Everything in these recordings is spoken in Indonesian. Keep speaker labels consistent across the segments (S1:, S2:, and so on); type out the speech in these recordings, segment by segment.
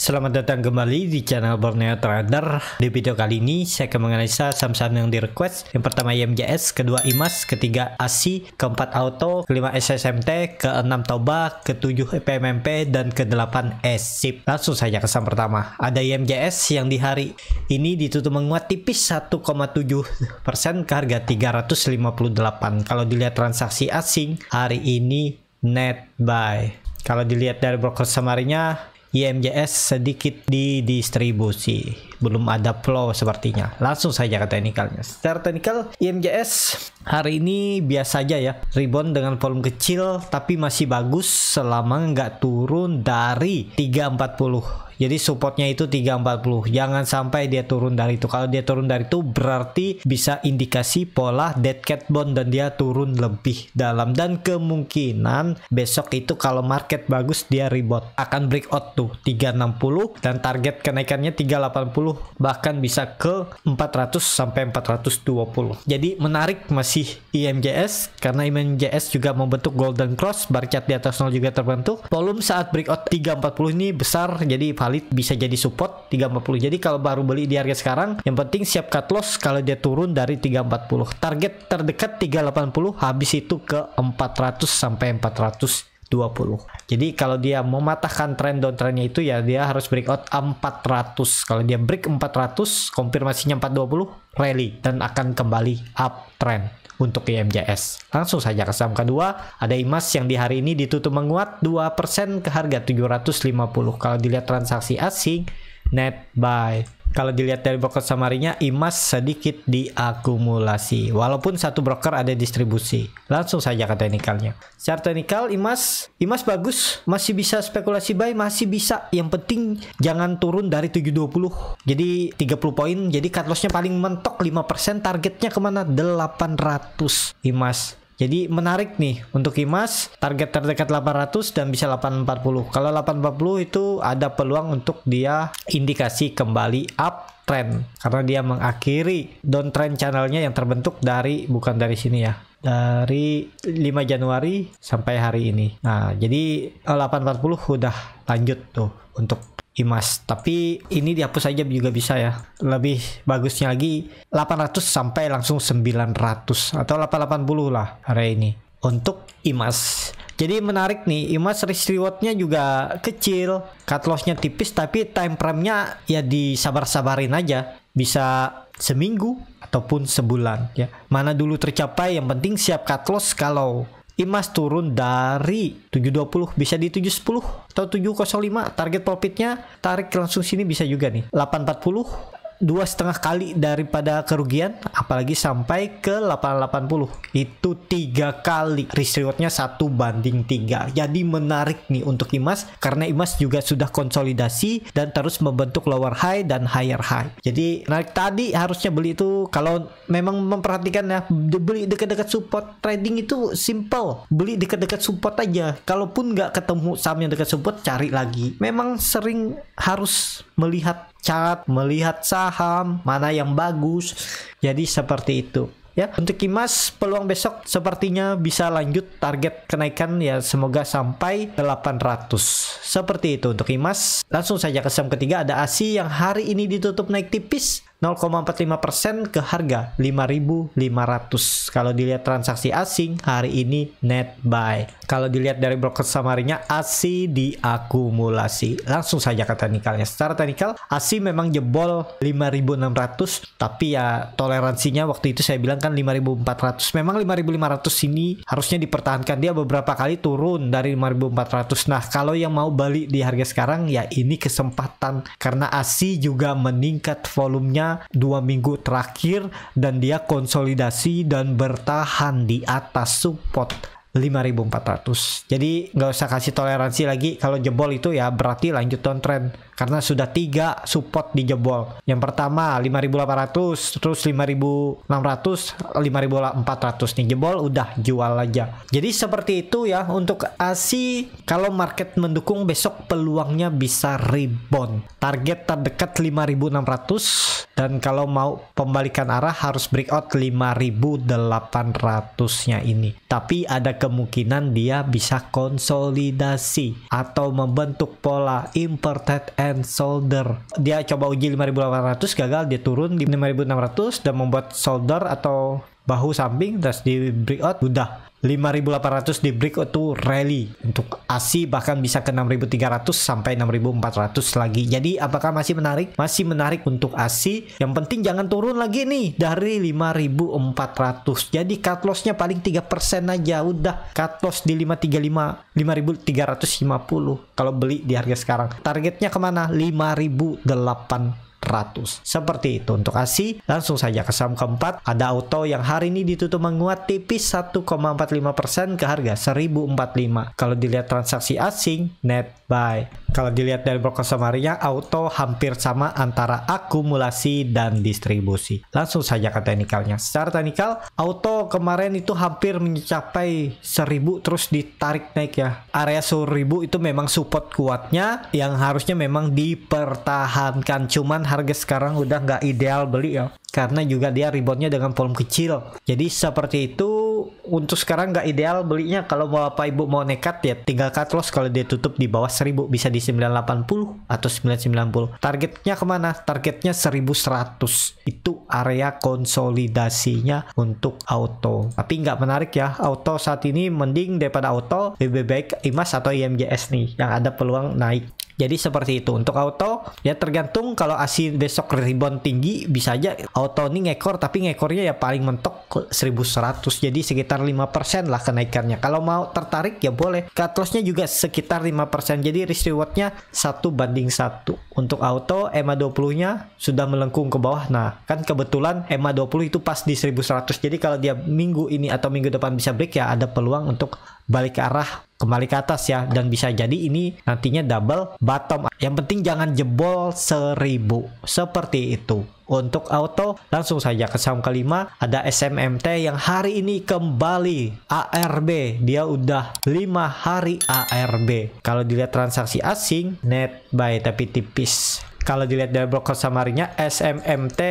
S1: selamat datang kembali di channel Borneo Trader. Di video kali ini saya akan menganalisa saham-saham yang di request. Yang pertama IMJS, kedua IMAS, ketiga ASI, keempat Auto, kelima SSMT, keenam Toba, ketujuh PMMP, dan kedelapan SIP. Langsung saja ke saham pertama. Ada IMJS yang di hari ini ditutup menguat tipis 1,7% ke harga 358. Kalau dilihat transaksi asing hari ini net buy. Kalau dilihat dari broker summary-nya, IMJS sedikit didistribusi, belum ada flow sepertinya. Langsung saja ke teknikalnya. Secara teknikal IMJS hari ini biasa aja ya, rebound dengan volume kecil tapi masih bagus selama nggak turun dari 340. Jadi supportnya itu 340. Jangan sampai dia turun dari itu. Kalau dia turun dari itu berarti bisa indikasi pola dead cat bond dan dia turun lebih dalam. Dan kemungkinan besok itu kalau market bagus dia rebound. Akan breakout tuh 360 dan target kenaikannya 380. Bahkan bisa ke 400 sampai 420. Jadi menarik masih IMJS karena IMJS juga membentuk golden cross. Bar chart di atas 0 juga terbentuk. Volume saat breakout 340 ini besar, jadi bisa jadi support 340. Jadi kalau baru beli di harga sekarang, yang penting siap cut loss kalau dia turun dari 340. Target terdekat 380, habis itu ke 400 sampai 420. Jadi kalau dia mematahkan trend downtrendnya itu ya dia harus breakout 400. Kalau dia break 400, konfirmasinya 420, rally dan akan kembali uptrend untuk IMJS. Langsung saja ke saham kedua, ada IMAS yang di hari ini ditutup menguat 2% ke harga 750. Kalau dilihat transaksi asing, net buy. Kalau dilihat dari broker summary-nya, IMAS sedikit diakumulasi. Walaupun satu broker ada distribusi. Langsung saja ke teknikalnya. Secara teknikal, IMAS bagus. Masih bisa spekulasi buy, masih bisa. Yang penting jangan turun dari 720. Jadi 30 poin. Jadi cut loss-nya paling mentok 5%. Targetnya kemana? 800 IMAS. Jadi menarik nih untuk IMAS, target terdekat 800 dan bisa 840. Kalau 840 itu ada peluang untuk dia indikasi kembali uptrend karena dia mengakhiri downtrend channelnya yang terbentuk bukan dari sini ya, dari 5 Januari sampai hari ini. Nah, jadi 840 udah lanjut tuh untuk IMAS, tapi ini dihapus aja juga bisa ya. Lebih bagusnya lagi 800 sampai langsung 900 atau 880 lah hari ini untuk IMAS. Jadi menarik nih, IMAS risk rewardnya juga kecil, cut lossnya tipis, tapi time frame-nya ya disabar-sabarin aja, bisa seminggu ataupun sebulan ya. Mana dulu tercapai, yang penting siap cut loss. Kalau IMAS turun dari 720 bisa di 710 atau 705, target profitnya tarik langsung sini bisa juga nih 840, 2,5 kali daripada kerugian, apalagi sampai ke 880 itu 3 kali risk rewardnya 1:3. Jadi menarik nih untuk IMAS karena IMAS juga sudah konsolidasi dan terus membentuk lower high dan higher high. Jadi menarik. Tadi harusnya beli itu kalau memang memperhatikan ya, beli dekat-dekat support. Trading itu simple, beli dekat-dekat support aja. Kalaupun nggak ketemu saham yang dekat support, cari lagi. Memang sering harus melihat chart, melihat saham mana yang bagus. Jadi seperti itu ya. Untuk IMAS peluang besok sepertinya bisa lanjut, target kenaikan ya semoga sampai 800. Seperti itu untuk IMAS. Langsung saja ke saham ketiga, ada ASI yang hari ini ditutup naik tipis 0,45% ke harga 5.500. Kalau dilihat transaksi asing hari ini net buy. Kalau dilihat dari broker summary-nya, ASI diakumulasi. Langsung saja ke teknikalnya. Secara teknikal ASI memang jebol 5.600, tapi ya toleransinya waktu itu saya bilang kan 5.400. Memang 5.500 ini harusnya dipertahankan. Dia beberapa kali turun dari 5.400. Nah, kalau yang mau balik di harga sekarang ya ini kesempatan karena ASI juga meningkat volumenya 2 minggu terakhir dan dia konsolidasi dan bertahan di atas support 5.400. Jadi nggak usah kasih toleransi lagi. Kalau jebol itu ya berarti lanjut downtrend karena sudah 3 support dijebol. Yang pertama 5.800, terus 5.600, 5.400 nih jebol, udah jual aja. Jadi seperti itu ya untuk ASI. Kalau market mendukung besok peluangnya bisa rebound. Target terdekat 5.600 dan kalau mau pembalikan arah harus breakout 5.800-nya ini. Tapi ada kemungkinan dia bisa konsolidasi atau membentuk pola inverted and shoulder. Dia coba uji 5.800 gagal, dia turun di 5.600 dan membuat shoulder atau bahu samping, terus di breakout udah 5.800 di breakout tuh rally untuk ASI, bahkan bisa ke 6.300 sampai 6.400 lagi. Jadi apakah masih menarik? Masih menarik untuk ASI. Yang penting jangan turun lagi nih dari 5.400. Jadi cut lossnya paling 3% aja, udah cut loss di 535 5.350 kalau beli di harga sekarang. Targetnya kemana? 5.800. Seperti itu untuk ASI. Langsung saja ke saham keempat, ada Auto yang hari ini ditutup menguat tipis 1,45% ke harga 1045. Kalau dilihat transaksi asing, net buy. Kalau dilihat dari broker summary-nya, Auto hampir sama antara akumulasi dan distribusi. Langsung saja ke teknikalnya. Secara teknikal, Auto kemarin itu hampir mencapai 1000 terus ditarik naik ya. Area 1000 itu memang support kuatnya yang harusnya memang dipertahankan. Cuman harga sekarang udah nggak ideal beli ya, karena juga dia reboundnya dengan volume kecil. Jadi seperti itu, untuk sekarang nggak ideal belinya. Kalau Bapak Ibu mau nekat ya tinggal cut loss kalau dia tutup di bawah 1000, bisa di 980 atau 990. Targetnya kemana? Targetnya 1100. Itu area konsolidasinya untuk Auto. Tapi nggak menarik ya, Auto saat ini mending daripada Auto, lebih baik IMAS atau IMJS nih yang ada peluang naik. Jadi seperti itu untuk Auto ya, tergantung. Kalau ASI besok rebound tinggi bisa aja Auto ini ngekor, tapi ngekornya ya paling mentok ke 1100, jadi sekitar 5% lah kenaikannya. Kalau mau tertarik ya boleh, cut lossnya juga sekitar 5%, jadi risk rewardnya 1:1 untuk Auto. EMA 20 nya sudah melengkung ke bawah. Nah kan kebetulan EMA 20 itu pas di 1100, jadi kalau dia minggu ini atau minggu depan bisa break ya ada peluang untuk balik ke arah kembali ke atas ya, dan bisa jadi ini nantinya double bottom. Yang penting jangan jebol 1000. Seperti itu untuk Auto. Langsung saja ke saham kelima, ada SMMT yang hari ini kembali ARB. Dia udah 5 hari ARB. Kalau dilihat transaksi asing, net buy tapi tipis. Kalau dilihat dari broker summary-nya, SMMT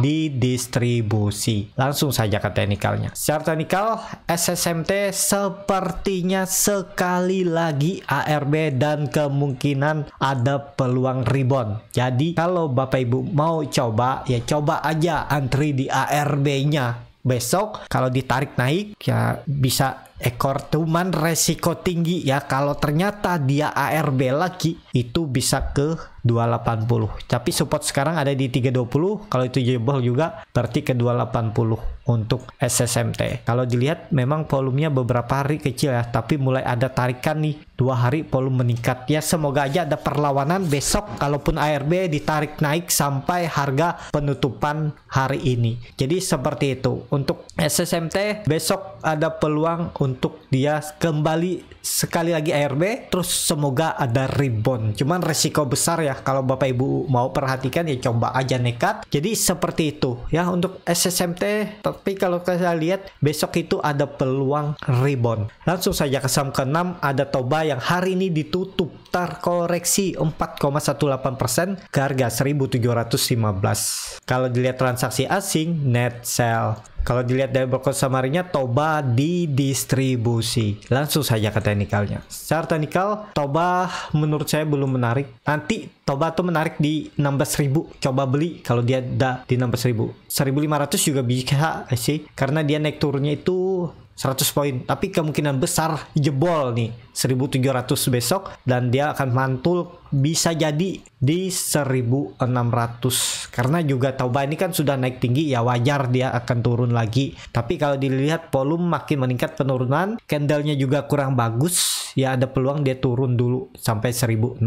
S1: di distribusi. Langsung saja ke teknikalnya. Secara teknikal, SSMT sepertinya sekali lagi ARB dan kemungkinan ada peluang rebound. Jadi kalau Bapak Ibu mau coba, ya coba aja antri di ARB-nya. Besok kalau ditarik naik ya bisa ekor, cuman resiko tinggi ya kalau ternyata dia ARB lagi itu bisa ke 280. Tapi support sekarang ada di 320. Kalau itu jebol juga berarti ke 280 untuk SSMT. Kalau dilihat memang volumenya beberapa hari kecil ya, tapi mulai ada tarikan nih. 2 hari volume meningkat ya, semoga aja ada perlawanan besok kalaupun ARB ditarik naik sampai harga penutupan hari ini. Jadi seperti itu untuk SSMT. Besok ada peluang untuk dia kembali sekali lagi ARB, terus semoga ada rebound. Cuman resiko besar ya, kalau Bapak Ibu mau perhatikan ya coba aja nekat. Jadi seperti itu ya untuk SSMT. Tapi kalau kita lihat besok itu ada peluang rebound. Langsung saja ke saham ke-6, ada Toba yang hari ini ditutup terkoreksi 4,18% ke harga 1.715. Kalau dilihat transaksi asing, net sell. Kalau dilihat dari broker summary-nya, Toba di distribusi. Langsung saja ke teknikalnya. Secara teknikal, Toba menurut saya belum menarik. Nanti Toba tuh menarik di 16.000. Coba beli kalau dia udah di 16.000. 1.500 juga bisa sih, karena dia naik turunnya itu 100 poin, tapi kemungkinan besar jebol nih 1.700 besok, dan dia akan mantul bisa jadi di 1.600 karena juga Toba ini kan sudah naik tinggi ya, wajar dia akan turun lagi. Tapi kalau dilihat volume makin meningkat penurunan, candlenya juga kurang bagus ya, ada peluang dia turun dulu sampai 1.600.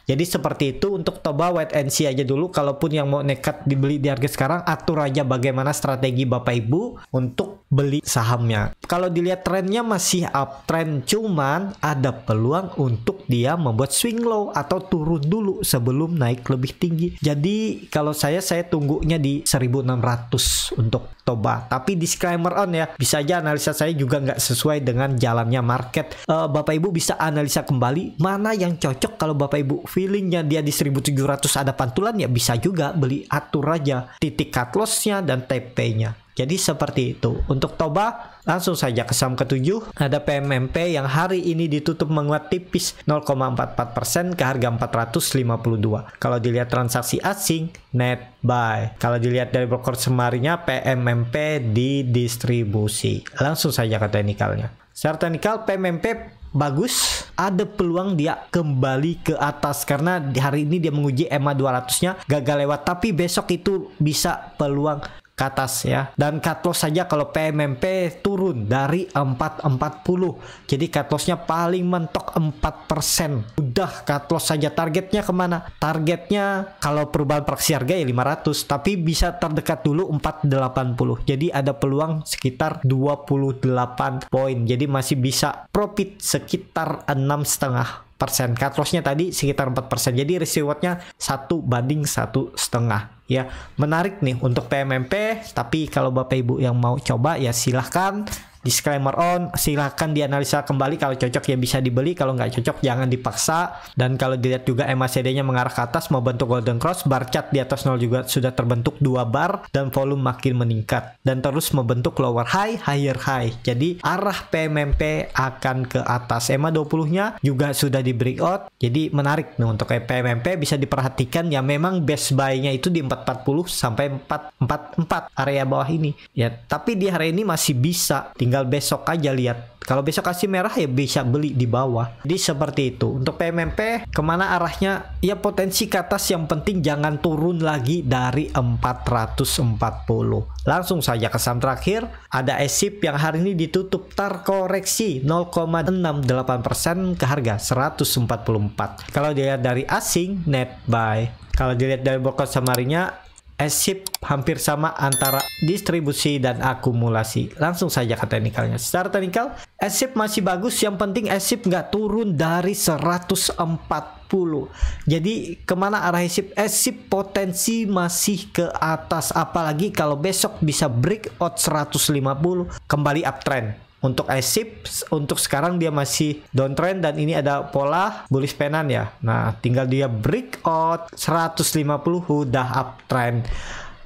S1: Jadi seperti itu untuk Toba, wait and see aja dulu. Kalaupun yang mau nekat dibeli di harga sekarang, atur aja bagaimana strategi Bapak Ibu untuk beli sahamnya. Kalau dilihat trennya masih uptrend, cuman ada peluang untuk dia membuat swing low atau turun dulu sebelum naik lebih tinggi. Jadi kalau saya tunggunya di 1.600 untuk Toba. Tapi disclaimer on ya, bisa aja analisa saya juga nggak sesuai dengan jalannya market. Bapak Ibu bisa analisa kembali mana yang cocok. Kalau Bapak Ibu feelingnya dia di 1.700 ada pantulan, ya bisa juga beli, atur aja titik cut loss-nya dan TP-nya. Jadi seperti itu untuk Toba. Langsung saja ke saham ke-7, ada PMMP yang hari ini ditutup menguat tipis 0,44% ke harga 452. Kalau dilihat transaksi asing, net buy. Kalau dilihat dari broker semarinya, PMMP didistribusi. Langsung saja ke teknikalnya. Secara teknikal, PMMP bagus, ada peluang dia kembali ke atas karena hari ini dia menguji EMA 200-nya gagal lewat, tapi besok itu bisa peluang ke atas ya. Dan cut loss saja kalau PMMP turun dari 440. Jadi cut lossnya paling mentok 4%. Udah cut loss saja. Targetnya kemana? Targetnya kalau perubahan praksi harga ya 500, tapi bisa terdekat dulu 480. Jadi ada peluang sekitar 28 poin. Jadi masih bisa profit sekitar 6,5%. Cut lossnya tadi sekitar 4%. Jadi risk rewardnya 1/1,5 ya. Menarik nih untuk PMMP, tapi kalau Bapak Ibu yang mau coba ya silahkan. Disclaimer on, silahkan dianalisa kembali, kalau cocok ya bisa dibeli, kalau nggak cocok jangan dipaksa. Dan kalau dilihat juga MACD-nya mengarah ke atas membentuk golden cross, bar chart di atas 0 juga sudah terbentuk 2 bar dan volume makin meningkat dan terus membentuk lower high, higher high. Jadi arah PMMP akan ke atas. EMA 20-nya juga sudah di breakout. Jadi menarik nih untuk PMMP, bisa diperhatikan ya, memang best buy-nya itu di 440 sampai 444 area bawah ini. Ya, tapi di hari ini masih bisa, tinggal besok aja lihat. Kalau besok kasih merah ya bisa beli di bawah. Jadi seperti itu. Untuk PMMP kemana arahnya? Ya potensi ke atas, yang penting jangan turun lagi dari 440. Langsung saja ke saham terakhir, ada SIP yang hari ini ditutup terkoreksi 0,68% ke harga 144. Kalau dilihat dari asing, net buy. Kalau dilihat dari broker samarinya, SIP hampir sama antara distribusi dan akumulasi. Langsung saja ke teknikalnya. Secara teknikal, SIP masih bagus. Yang penting SIP nggak turun dari 140. Jadi kemana arah SIP? SIP potensi masih ke atas. Apalagi kalau besok bisa breakout 150, kembali uptrend. Untuk SIP, untuk sekarang dia masih downtrend dan ini ada pola bullish penan ya. Nah, tinggal dia breakout 150 udah uptrend.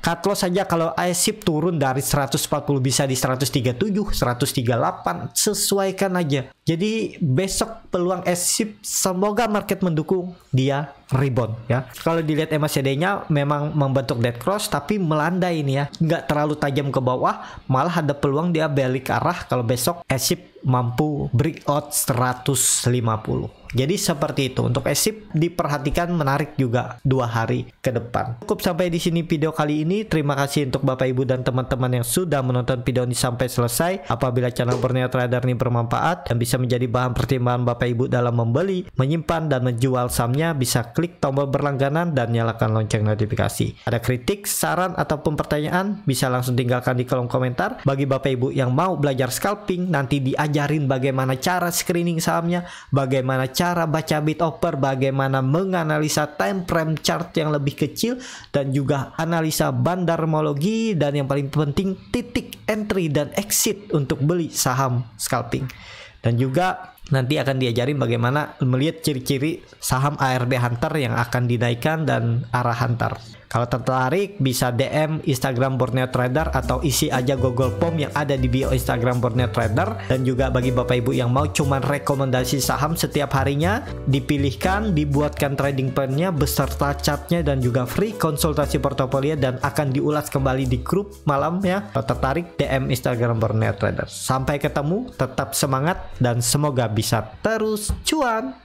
S1: Cut loss saja kalau SIP turun dari 140 bisa di 137, 138, sesuaikan aja. Jadi besok peluang SIP semoga market mendukung dia rebound ya. Kalau dilihat MACD-nya memang membentuk dead cross tapi melandai ini ya, nggak terlalu tajam ke bawah, malah ada peluang dia balik arah kalau besok SIP mampu breakout 150. Jadi seperti itu. Untuk SIP diperhatikan, menarik juga 2 hari ke depan. Cukup sampai di sini video kali ini. Terima kasih untuk Bapak Ibu dan teman-teman yang sudah menonton video ini sampai selesai. Apabila channel Borneo Trader ini bermanfaat dan bisa menjadi bahan pertimbangan Bapak Ibu dalam membeli, menyimpan dan menjual sahamnya, bisa klik tombol berlangganan dan nyalakan lonceng notifikasi. Ada kritik, saran ataupun pertanyaan, bisa langsung tinggalkan di kolom komentar. Bagi Bapak Ibu yang mau belajar scalping, nanti diajarin bagaimana cara screening sahamnya, bagaimana cara baca bid offer, bagaimana menganalisa time frame chart yang lebih kecil, dan juga analisa bandarmologi, dan yang paling penting titik entry dan exit untuk beli saham scalping. Dan juga nanti akan diajarin bagaimana melihat ciri-ciri saham ARB Hunter yang akan dinaikkan dan arah Hunter. Kalau tertarik bisa DM Instagram Borneo Trader atau isi aja Google Form yang ada di bio Instagram Borneo Trader. Dan juga bagi Bapak Ibu yang mau cuman rekomendasi saham setiap harinya, dipilihkan, dibuatkan trading plan-nya beserta chartnya dan juga free konsultasi portofolio dan akan diulas kembali di grup malam ya. Kalau tertarik DM Instagram Borneo Trader. Sampai ketemu, tetap semangat dan semoga bisa terus cuan.